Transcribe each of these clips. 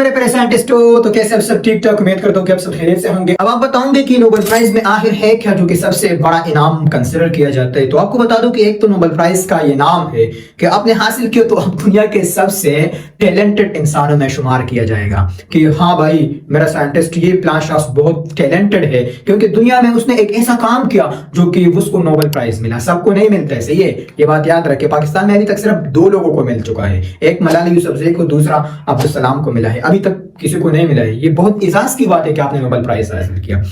मेरे प्यारे साइंटिस्टों, तो कैसे आप सब ठीक ठाक। उम्मीद करता हूँ कि आप सब खैरियत से होंगे। अब आप बताओगे कि नोबेल प्राइज में आखिर है क्या जो कि सबसे बड़ा इनाम कंसिडर किया जाता है। तो आपको बता दूं कि एक तो नोबेल प्राइज का ये नाम है कि आपने हासिल किया तो आप दुनिया के सबसे टैलेंटेड इंसानों में शुमार किया जाएगा कि हाँ भाई मेरा साइंटिस्ट ये प्लांट शास्त्र बहुत टैलेंटेड है, क्योंकि दुनिया में उसने एक ऐसा काम किया जो कि उसको नोबेल प्राइज मिला। सबको नहीं मिलता है, सही है, ये बात याद रखें। पाकिस्तान में अभी तक सिर्फ 2 लोगों को मिल चुका है, एक मलाला यूसुफजई को, दूसरा अब्दुल सलाम को मिला है, अभी तक किसी को नहीं मिला है। ये बहुत इजाज की बात है कि आपने नोबेल प्राइज हासिल किया।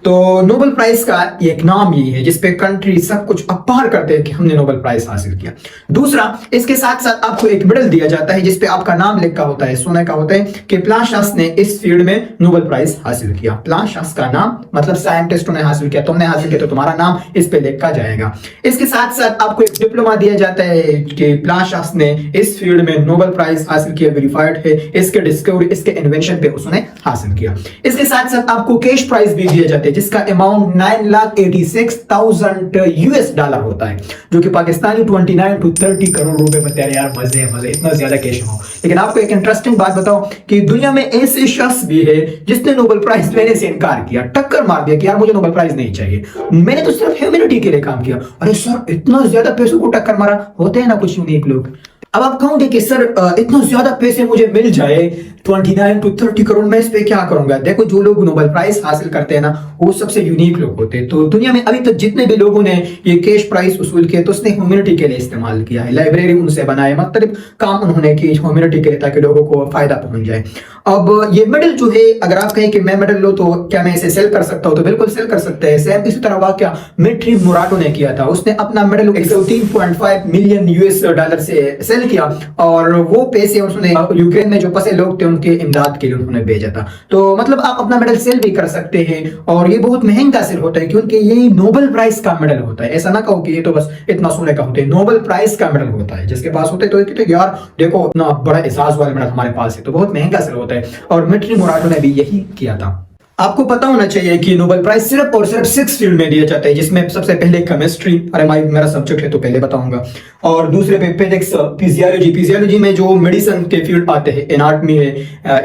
तो नोबेल प्राइज का एक नाम ये है जिसपे कंट्री सब कुछ अपार करते हैं कि हमने नोबेल प्राइज हासिल किया। दूसरा, इसके साथ साथ आपको एक मेडल दिया जाता है जिसपे आपका नाम लिखा होता है, सोने का होता है कि प्लांट शास्त्र ने इस फील्ड में नोबेल प्राइज हासिल किया। प्लांट शास्त्र का नाम मतलब साइंटिस्टों ने हासिल किया, तुमने हासिल किया तो तुम्हारा नाम इस पे लिखा जाएगा। इसके साथ साथ आपको एक डिप्लोमा दिया जाता है कि प्लांट शास्त्र ने इस फील्ड में नोबेल प्राइज हासिल किया, वेरीफाइड है, इसके डिस्कवरी, इसके इन्वेंशन पे उसने हासिल किया। इसके साथ साथ आपको कैश प्राइज भी दिया जाता है जिसका अमाउंट 9,86,000 यूएस डॉलर होता है, जो कि पाकिस्तानी 29 to 30 करोड़ रुपए बनते हैं। यार मजे मजे, इतना ज्यादा कैश अमाउंट। लेकिन आपको एक इंटरेस्टिंग बात बताओ कि दुनिया में ऐसे शख्स भी है जिसने नोबेल प्राइज लेने से इनकार किया, टक्कर मार दिया कि यार मुझे नोबेल प्राइज नहीं चाहिए, मैंने तो सिर्फ ह्यूमैनिटी के लिए काम किया। अरे सर, इतना ज्यादा पैसों को टक्कर मारा, होते हैं ना कुछ यूनिक लोग। अब आप कहोगे कि सर इतना ज्यादा पैसे मुझे मिल जाए 29 to 30 करोड़, मैं इस पे क्या करूंगा। देखो, जो लोग नोबेल प्राइज हासिल करते हैं ना वो सबसे यूनिक लोग होते हैं। तो दुनिया में अभी तक जितने भी लोगों ने ये कैश प्राइज उसूल किया तो उसने ह्यूमैनिटी के लिए इस्तेमाल किया है, लाइब्रेरी उनसे बनाए, मतलब काम उन्होंने की ह्यूमैनिटी के लिए ताकि लोगों को फायदा पहुंच जाए। अब ये मेडल जो है, अगर आप कहें कि मैं मेडल लो तो क्या मैं इसे सेल कर सकता हूं, तो बिल्कुल सेल कर सकते हैं। सेम इसी तरह वाकया मिलिट्री मुराटो ने किया था, उसने अपना मेडल 103.5 मिलियन यूएस डॉलर से सेल किया और वो पैसे उसने यूक्रेन में जो फंसे लोग थे उनके इमदाद के लिए उन्होंने भेजा था। तो मतलब आप अपना मेडल सेल भी कर सकते हैं और ये बहुत महंगा सेल होता है क्योंकि ये नोबेल प्राइज का मेडल होता है। ऐसा ना कहो कि ये तो बस इतना सोने का होता है, नोबेल प्राइज का मेडल होता है। जिसके पास होते तो यार देखो इतना बड़ा एजाज वाला मेडल हमारे पास है, तो बहुत महंगा सेल होता है। और मिलिट्री मुराटो ने भी यही किया था। आपको पता होना चाहिए कि नोबेल प्राइज सिर्फ और सिर्फ 6 फील्ड में दिया जाता है, जिसमें सबसे पहले केमिस्ट्री, अरे मेरा सब्जेक्ट है तो पहले बताऊंगा, और दूसरे पे फिजिक्स, फिजियोलॉजी में जो मेडिसिन के फील्ड आते हैं, एनाटॉमी है,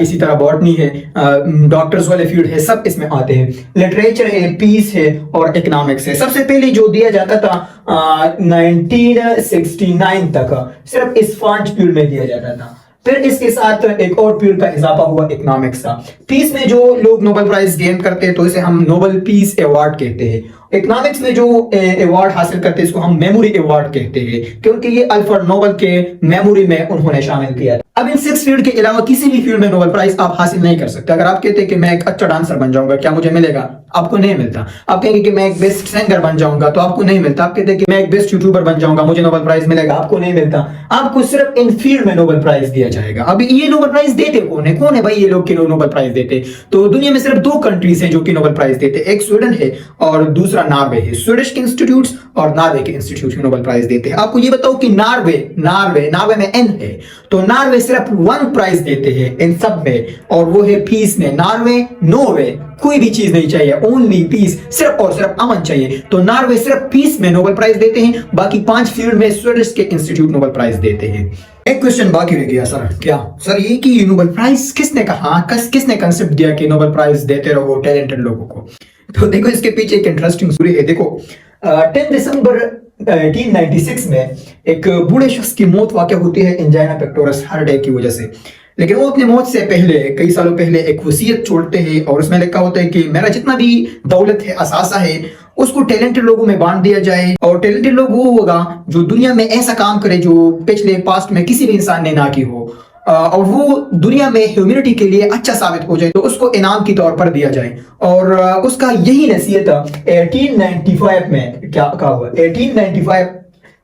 इसी तरह बॉटनी है, डॉक्टर्स वाले फील्ड है, सब इसमें आते हैं। लिटरेचर है, पीस है और इकोनॉमिक्स है। सबसे पहले जो दिया जाता था 1969 तक सिर्फ इस 5 फील्ड में दिया जाता था। फिर इसके साथ एक और फील्ड का इजाफा हुआ इकोनॉमिक्स का। पीस में जो लोग नोबेल प्राइज गेन करते हैं तो इसे हम नोबेल पीस अवार्ड कहते हैं। इकोनॉमिक्स में जो अवार्ड हासिल करते हैं इसको हम मेमोरी अवार्ड कहते हैं, क्योंकि ये अल्फ्रेड नोबेल के मेमोरी में उन्होंने शामिल किया। अब इन 6 फील्ड के अलावा किसी भी फील्ड में नोबेल प्राइज आप हासिल नहीं कर सकते। अगर आप कहते हैं कि मैं एक अच्छा डांसर बन जाऊंगा, क्या मुझे मिलेगा? आपको नहीं मिलता। आप कहेंगे कि मैं एक बेस्ट सिंगर बन जाऊंगा, तो आपको नहीं मिलता। आप कहते हैं कि मैं एक बेस्ट यूट्यूबर बन जाऊंगा, मुझे नोबेल प्राइज मिलेगा, आपको नहीं मिलता। आपको सिर्फ इन फील्ड में नोबेल प्राइज दिया जाएगा। अभी ये नोबेल प्राइज देते कौन है भाई? ये लोग के नोबेल प्राइज देते, तो दुनिया में सिर्फ 2 कंट्रीज हैं जो कि नोबेल प्राइज देते, एक स्वीडन है और दूसरा नॉर्वे है। स्वीडिश के इंस्टीट्यूट्स और नॉर्वे के इंस्टीट्यूट नोबेल प्राइज देते हैं। आपको ये बताओ कि नॉर्वे में एन है, तो नॉर्वे सिर्फ 1 प्राइज देते हैं इन सब में, और वो है पीस में। नॉर्वे कोई भी चीज नहीं चाहिए, ओनली पीस, सिर्फ और सिर्फ अमन चाहिए। तो नॉर्वे सिर्फ पीस में नोबेल प्राइज देते हैं, बाकी 5 फील्ड में स्वीडिश के इंस्टीट्यूट नोबेल प्राइज देते हैं। एक क्वेश्चन बाकी रह गया सर, क्या सर ये कि नोबेल प्राइज किसने कहा, किसने कंसेप्ट दिया कि नोबेल प्राइज देते रहो टैलेंटेड लोगों को? तो देखो, इसके पीछे एक इंटरेस्टिंग स्टोरी है। देखो 10 दिसंबर 1896 में एक बूढ़े शख्स की मौत वाकई होती है एंजाइना पेक्टोरस हार्ट अटैक की वजह से। लेकिन वो अपनी मौत से पहले, कई सालों पहले, एक वसीयत छोड़ते हैं और उसमें लिखा होता है कि मेरा जितना भी दौलत है, असासा है, उसको टैलेंटेड लोगों में बांट दिया जाए। और टैलेंटेड लोग वो होगा जो दुनिया में ऐसा काम करे जो पिछले पास्ट में किसी भी इंसान ने ना की हो, और वो दुनिया में ह्यूमैनिटी के लिए अच्छा साबित हो जाए, तो उसको इनाम के तौर पर दिया जाए। और उसका यही नसीहत 1895 में क्या कहा हुआ, 1895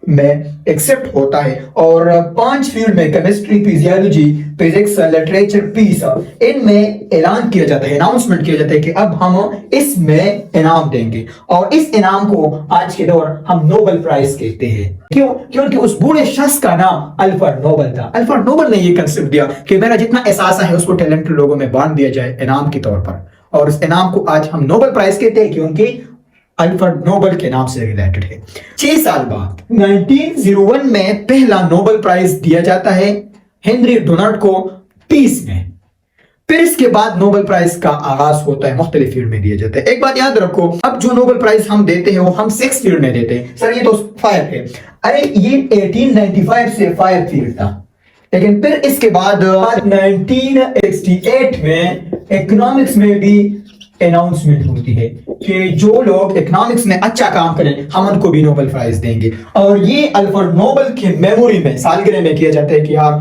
में एक्सेप्ट होता है। और 5 फील्ड में chemistry, physiology, physics, literature, peace, इनमें ऐलान किया जाता है, अनाउंसमेंट किया जाता है कि अब हम इसमें इनाम देंगे। और इस इनाम को आज के दौर हम नोबेल प्राइज कहते हैं। क्यों? क्योंकि उस बूढ़े शख्स का नाम अल्फ्रेड नोबेल था। अल्फ्रेड नोबेल ने ये कंसेप्ट दिया कि मेरा जितना एहसास है उसको टैलेंटेड लोगों में बांट दिया जाए इनाम के तौर पर, और इस इनाम को आज हम नोबेल प्राइज कहते हैं क्योंकि अल्फ्रेड नोबेल के नाम से रिलेटेड है। 6 साल बाद 1901 में पहला नोबेल प्राइज दिया जाता है हेनरी डोनाल्ड को पीस में। फिर इसके बाद नोबेल प्राइज का आगाज होता है, मुख्तलिफ फील्ड में दिए जाते हैं। एक बात याद रखो, अब जो नोबेल प्राइज हम देते हैं वो हम 6 फील्ड में देते हैं। सर ये तो 5 है, अरे ये 1895 से 5 फील्ड था, लेकिन फिर इसके बाद 1968 में इकोनॉमिक्स में भी अनाउंसमेंट होती है कि जो लोग इकोनॉमिक्स में अच्छा काम करें हम उनको भी नोबेल प्राइज देंगे। और ये अल्फ्रेड नोबेल की मेमोरी में सालगिरह में किया जाता है कि यार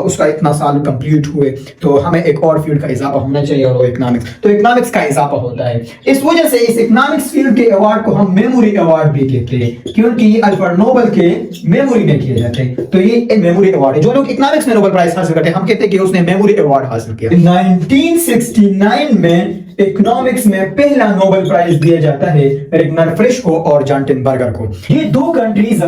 उसका इतना साल कंप्लीट हुए तो हमें एक और फील्ड का इजाफा होना चाहिए, और वो इकोनॉमिक्स, तो इकोनॉमिक्स का इजाफा होता है। इस वजह से इस इकोनॉमिक्स फील्ड के अवार्ड को हम मेमोरी अवार्ड भी कहते हैं, क्योंकि ये अल्फ्रेड नोबेल के मेमोरी में किए जाते हैं। तो ये एक मेमोरी अवार्ड है। जो लोग इकोनॉमिक्स में नोबेल प्राइज हासिल करते हैं हम कहते हैं कि उसने मेमोरी अवार्ड हासिल किया। 1969 में इकोनॉमिक्स में पहला नोबेल प्राइज दिया जाता है रिग्नर फ्रिश को और जॉनटन बर्गर को। ये दो कंट्रीज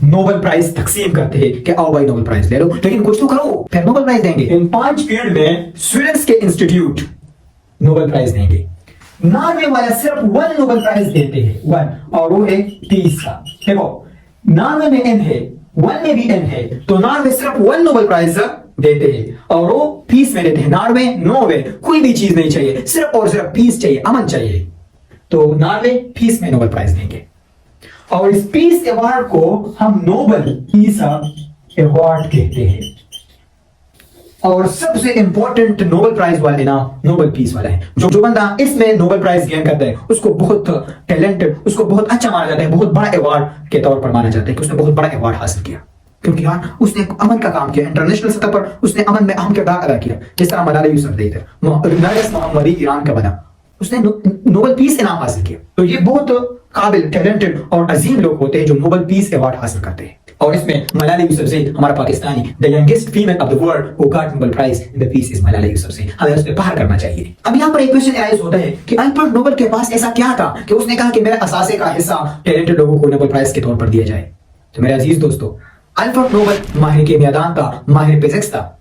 नोबेल प्राइज तकसीम करते हैं कि आओ भाई नोबेल प्राइज ले लो, लेकिन कुछ तो करो फिर नोबेल प्राइज देंगे। इन 5 फील्ड में स्वीडन के इंस्टीट्यूट नोबेल प्राइज देंगे। नॉर्वे वाला सिर्फ 1 नोबेल प्राइज देते हैं, 1, और वो है पीस का। देखो नॉर्वे में एन है, 1 में भी एन है, तो नॉर्वे सिर्फ 1 नोबेल प्राइज देते हैं और वो पीस में देते हैं। नॉर्वे नोवे कोई भी चीज नहीं चाहिए, सिर्फ और सिर्फ पीस चाहिए, अमन चाहिए, तो नॉर्वे पीस में नोबेल प्राइज देंगे। और इस पीस अवार्ड को हम नोबेल पीस अवार्ड कहते हैं। और सबसे इंपॉर्टेंट नोबेल प्राइज वाले ना नोबेल पीस वाला है। जो बंदा इसमें नोबेल प्राइज गेन करता है उसको बहुत टैलेंटेड, उसको बहुत अच्छा माना जाता है, बहुत बड़ा अवार्ड के तौर पर माना जाता है कि उसने बहुत बड़ा अवार्ड हासिल किया, क्योंकि यार उसने अमन का काम किया। इंटरनेशनल सतह पर उसने अमन में अहम किरदार अदा किया, जिस तरह मलाला यूसुफजई थे, नरगिस मोहम्मदी ईरान का बना, उसने नोबेल पीस इनाम हासिल किया। तो ये बहुत काबिल, टैलेंटेड और अजीम लोग होते हैं जो नोबेल पीस अवार्ड हासिल करते हैं। और इसमें मलाला यूसुफजई हमारा पाकिस्तानी, the youngest female of the world who got Nobel Prize in the peace is Malala Yousafzai. हमें उस पर बाहर करना चाहिए। अब यहाँ पर एक क्वेश्चन राइज होता है कि अल्फ्रेड नोबेल के पास ऐसा क्या था कि उसने कहा कि मेरे असासे का हिस्सा टैलेंटेड लोगों को नोबेल प्राइज के तौर पर दिया जाए। तो मेरे अजीज दोस्तों, अल्फ्रेड नोबेल माहिर के मैदान था, माहिर फिजिक्स था।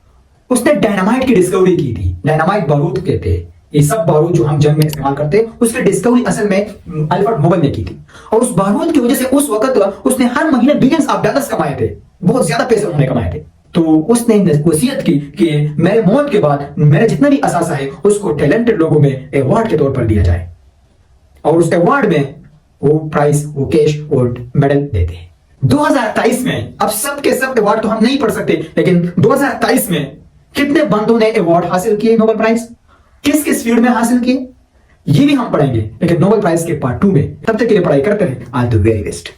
उसने डायनामाइट की डिस्कवरी की थी। डायनामाइट बारूद कहते हैं, ये सब बारूद जो हम जंग में इस्तेमाल करते हैं उसकी डिस्कवरी असल में अल्फ्रेड नोबेल ने की थी। और उस बारूद की वजह से उस वक्त उसने हर महीने बिलियंस ऑफ डॉलर्स कमाए थे, बहुत ज्यादा पैसे उन्होंने कमाए थे। तो उसने वसीयत की कि मेरे मौत के बाद मेरा जितना भी असासा है उसको टैलेंटेड लोगों में अवार्ड के तौर पर दिया जाए। और उस अवार्ड में वो प्राइज, वो कैश और मेडल देते हैं। 2023 में अब सब के सब अवार्ड तो हम नहीं पढ़ सकते, लेकिन 2023 में कितने बंदों ने अवार्ड हासिल किए नोबेल प्राइज, किस किस फील्ड में हासिल किए, ये भी हम पढ़ेंगे, लेकिन नोबेल प्राइज के पार्ट 2 में। तब तक के लिए पढ़ाई करते हैं। All the very best.